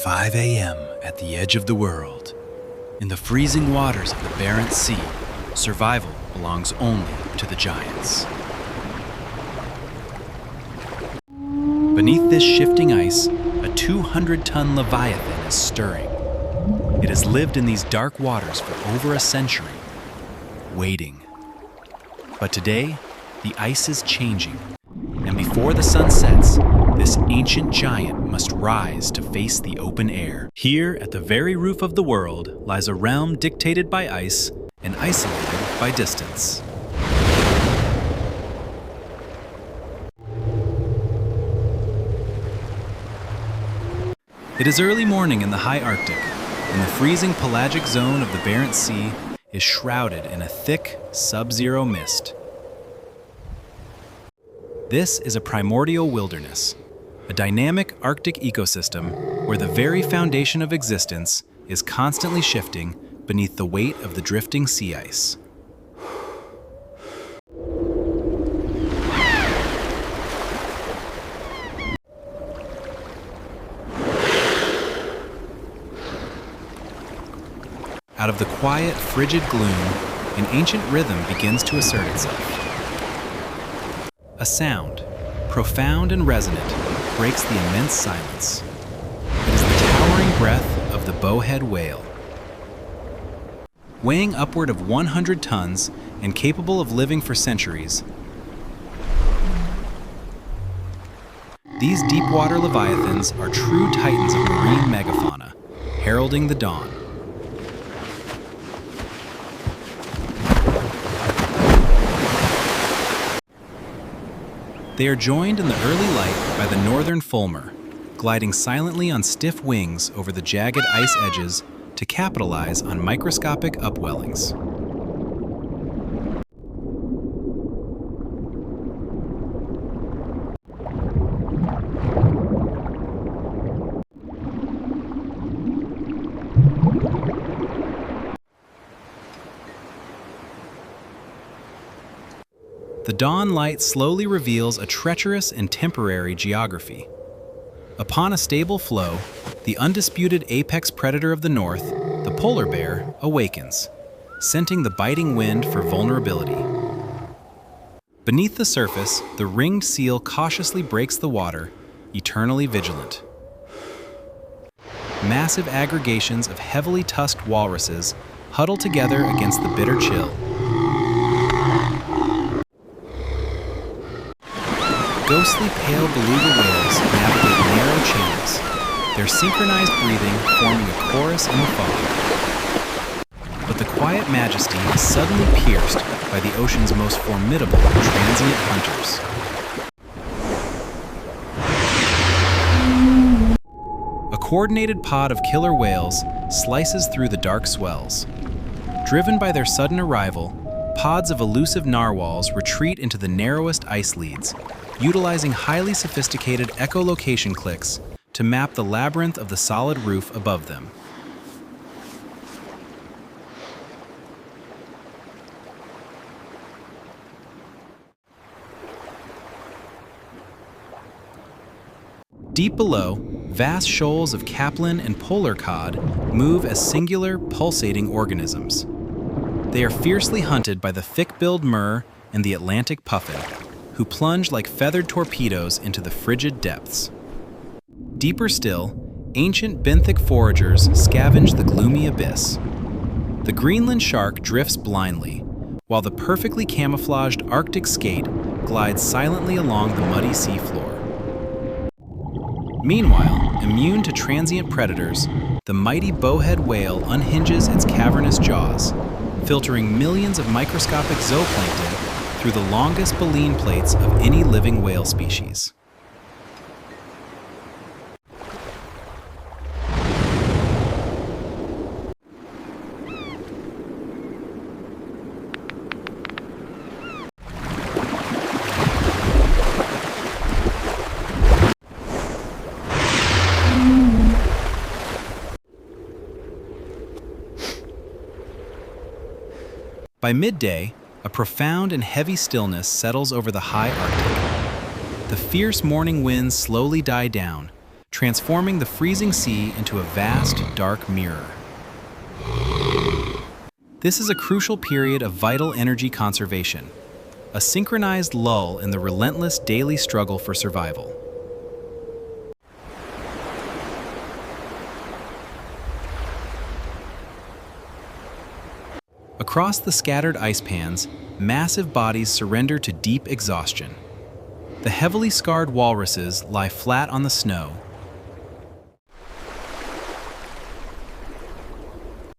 5 a.m. at the edge of the world. In the freezing waters of the Barents Sea, survival belongs only to the giants. Beneath this shifting ice, a 200-ton leviathan is stirring. It has lived in these dark waters for over a century, waiting. But today, the ice is changing, and before the sun sets, this ancient giant must rise to face the open air. Here, at the very roof of the world, lies a realm dictated by ice and isolated by distance. It is early morning in the high Arctic, and the freezing pelagic zone of the Barents Sea is shrouded in a thick, sub-zero mist. This is a primordial wilderness, a dynamic Arctic ecosystem where the very foundation of existence is constantly shifting beneath the weight of the drifting sea ice. Out of the quiet, frigid gloom, an ancient rhythm begins to assert itself. A sound, profound and resonant, breaks the immense silence. It is the towering breath of the Bowhead Whale. Weighing upward of 100 tons and capable of living for centuries, these deep-water leviathans are true titans of marine megafauna, heralding the dawn. They are joined in the early light by the northern fulmar, gliding silently on stiff wings over the jagged ice edges to capitalize on microscopic upwellings. The dawn light slowly reveals a treacherous and temporary geography. Upon a stable flow, the undisputed apex predator of the north, the polar bear, awakens, scenting the biting wind for vulnerability. Beneath the surface, the ringed seal cautiously breaks the water, eternally vigilant. Massive aggregations of heavily tusked walruses huddle together against the bitter chill. Ghostly pale beluga whales navigate narrow channels, their synchronized breathing forming a chorus in the fog. But the quiet majesty is suddenly pierced by the ocean's most formidable transient hunters. A coordinated pod of killer whales slices through the dark swells. Driven by their sudden arrival, pods of elusive narwhals retreat into the narrowest ice leads, utilizing highly sophisticated echolocation clicks to map the labyrinth of the solid roof above them. Deep below, vast shoals of capelin and polar cod move as singular, pulsating organisms. They are fiercely hunted by the thick-billed murre and the Atlantic puffin, who plunge like feathered torpedoes into the frigid depths. Deeper still, ancient benthic foragers scavenge the gloomy abyss. The Greenland shark drifts blindly, while the perfectly camouflaged Arctic skate glides silently along the muddy seafloor. Meanwhile, immune to transient predators, the mighty bowhead whale unhinges its cavernous jaws, filtering millions of microscopic zooplankton through the longest baleen plates of any living whale species. By midday, a profound and heavy stillness settles over the high Arctic. The fierce morning winds slowly die down, transforming the freezing sea into a vast, dark mirror. This is a crucial period of vital energy conservation, a synchronized lull in the relentless daily struggle for survival. Across the scattered ice pans, massive bodies surrender to deep exhaustion. The heavily scarred walruses lie flat on the snow.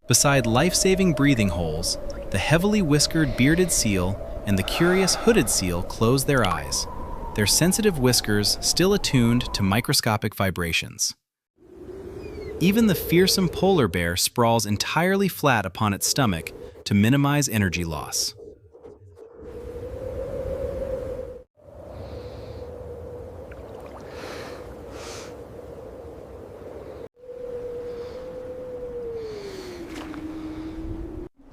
Beside life-saving breathing holes, the heavily whiskered bearded seal and the curious hooded seal close their eyes, their sensitive whiskers still attuned to microscopic vibrations. Even the fearsome polar bear sprawls entirely flat upon its stomach to minimize energy loss.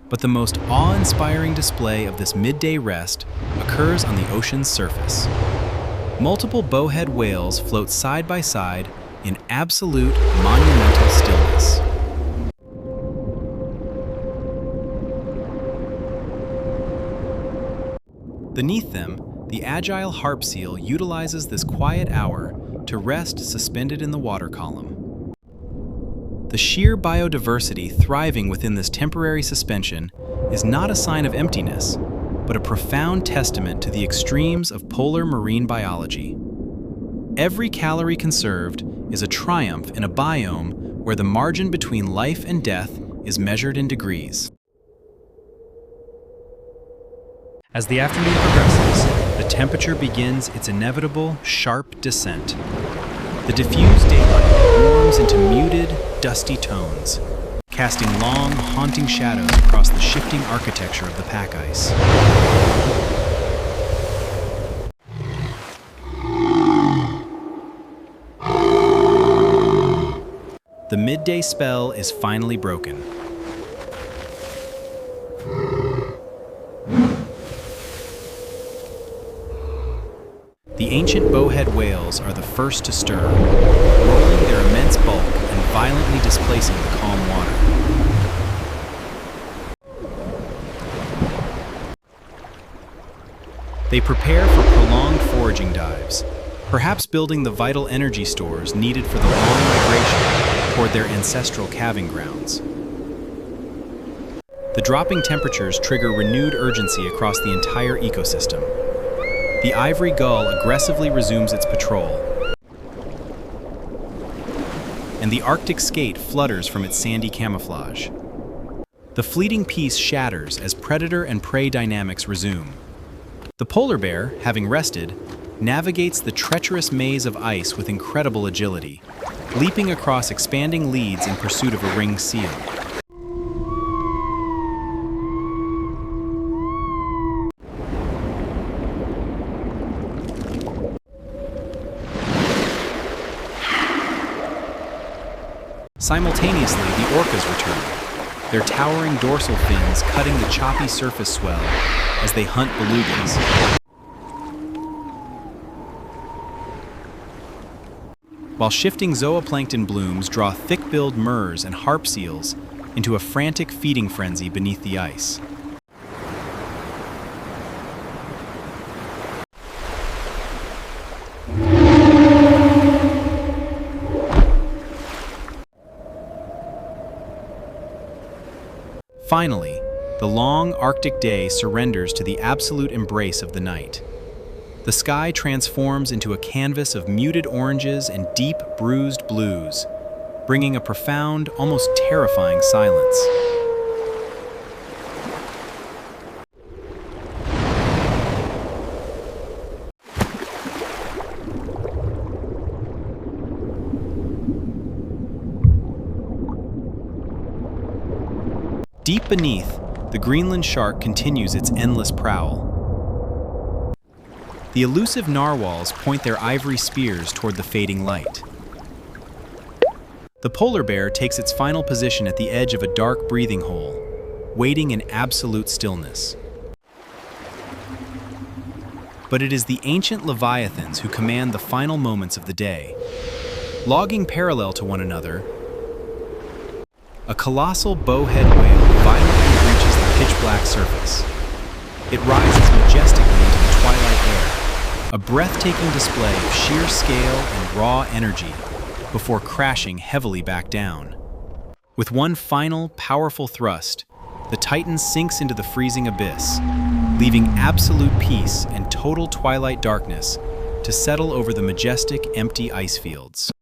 But the most awe-inspiring display of this midday rest occurs on the ocean's surface. Multiple bowhead whales float side by side in absolute monumental stillness. Beneath them, the agile harp seal utilizes this quiet hour to rest suspended in the water column. The sheer biodiversity thriving within this temporary suspension is not a sign of emptiness, but a profound testament to the extremes of polar marine biology. Every calorie conserved is a triumph in a biome where the margin between life and death is measured in degrees. As the afternoon progresses, the temperature begins its inevitable, sharp descent. The diffused daylight warms into muted, dusty tones, casting long, haunting shadows across the shifting architecture of the pack ice. The midday spell is finally broken. The ancient bowhead whales are the first to stir, rolling their immense bulk and violently displacing the calm water. They prepare for prolonged foraging dives, perhaps building the vital energy stores needed for the long migration toward their ancestral calving grounds. The dropping temperatures trigger renewed urgency across the entire ecosystem. The ivory gull aggressively resumes its patrol, and the Arctic skate flutters from its sandy camouflage. The fleeting peace shatters as predator and prey dynamics resume. The polar bear, having rested, navigates the treacherous maze of ice with incredible agility, leaping across expanding leads in pursuit of a ringed seal. Simultaneously, the orcas return, their towering dorsal fins cutting the choppy surface swell as they hunt belugas. While shifting zooplankton blooms draw thick-billed murres and harp seals into a frantic feeding frenzy beneath the ice. Finally, the long Arctic day surrenders to the absolute embrace of the night. The sky transforms into a canvas of muted oranges and deep, bruised blues, bringing a profound, almost terrifying silence. Deep beneath, the Greenland shark continues its endless prowl. The elusive narwhals point their ivory spears toward the fading light. The polar bear takes its final position at the edge of a dark breathing hole, waiting in absolute stillness. But it is the ancient leviathans who command the final moments of the day. Logging parallel to one another, a colossal bowhead whale violently breaches the pitch-black surface. It rises majestically into the twilight air, a breathtaking display of sheer scale and raw energy, before crashing heavily back down. With one final, powerful thrust, the Titan sinks into the freezing abyss, leaving absolute peace and total twilight darkness to settle over the majestic, empty ice fields.